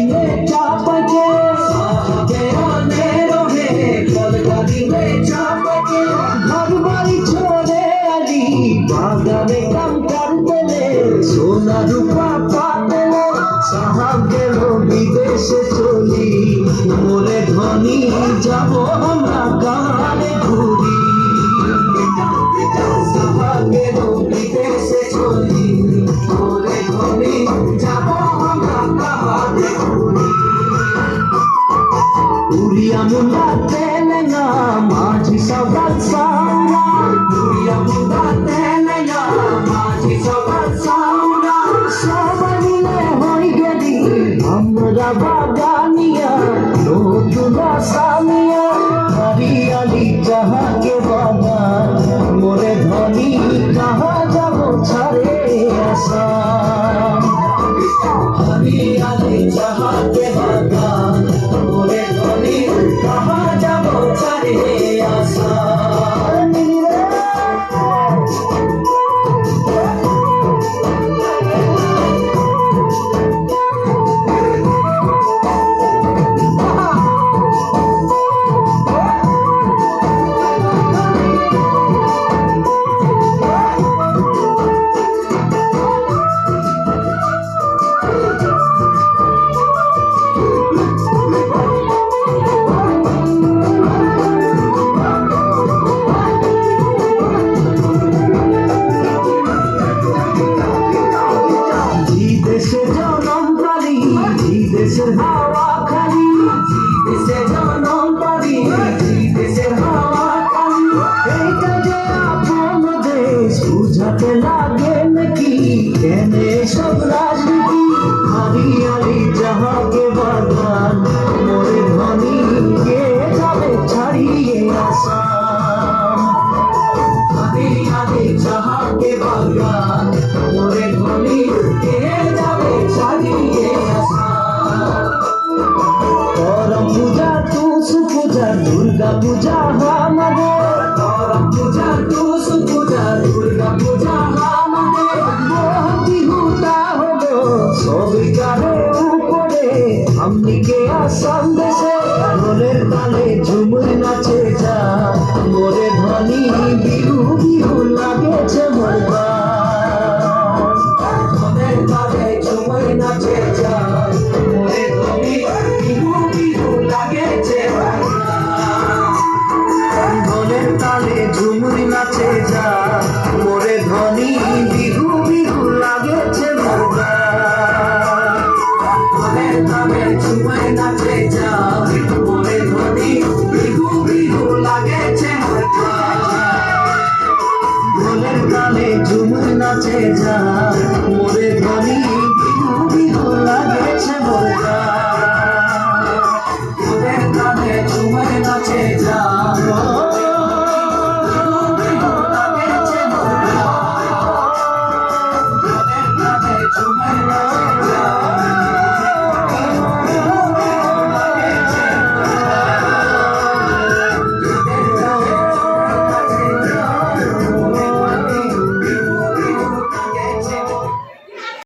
দিলে চাপাকে সাহাবে আনেরো হে কলকা দিলে চাপাকে ঘর বাড়ি ছোড়ে আলি বাগানে কাম করতেলে সোনা রূপা পাতলে সাহাব গেল বিদেশে চলি মোরে ধনী যাব আমরা কামালে ঘুরি সাহাব গেল বিদেশে চলি মোরে ধনী যাব আমরা কামালে ঘুরি উড়িয়া মুন্ডা তেলেঙ্গা মাঝি সকাল সাউনা উড়িয়া মুন্ডা তেলেঙ্গা মাঝি সকাল সাউনা সবাই মিলে হয়ে গেলি আমরা বাগানিয়া নতুন সামিয়া হরিয়ালি যাহাকে বাগান মোরে ধনী কাহা যাব ছাড়ে আসা হরিয়ালি যাহাকে বাগান মোরে ধনী কাহা যাব ছাড়ে আসা দেশের হাওয়া খালি দেশে জনম পারি দেশের হাওয়া খালি এইটা যে আপন দেশ বুঝাতে লাগে নাকি কেনে সব রাজনীতি হরিয়ালি যাহাকে বাগান মোরে ধনী কে যাবে ছাড়িয়ে আসা হরিয়ালি যাহাকে বাগান মোরে ধনী কে যাবে ছাড়িয়ে আসা করম পূজা তুসু পূজা দুর্গা পূজা আমাদের করম পূজা তুসু পূজা দুর্গা পূজা আমাদের বিহুটা হলো সবিকারে উপরে আমনিকে আসাম দেশে ঢোলের তালে ঝুমুর নাচে যা মোরে ধনী বিহু বিহু লাগেছে মরবা ঢোলের তালে ঝুমুর নাচে যা মোরে ধনী ঢোলের তালে ঝুমুর নাচে যা মোরে ধনী বিহু বিহু লাগেছে মরবা ঢোলের তালে ঝুমুর নাচে যা মোরে ধনী বিহু বিহু লাগেছে মরবা ঢোলের তালে ঝুমুর নাচে যা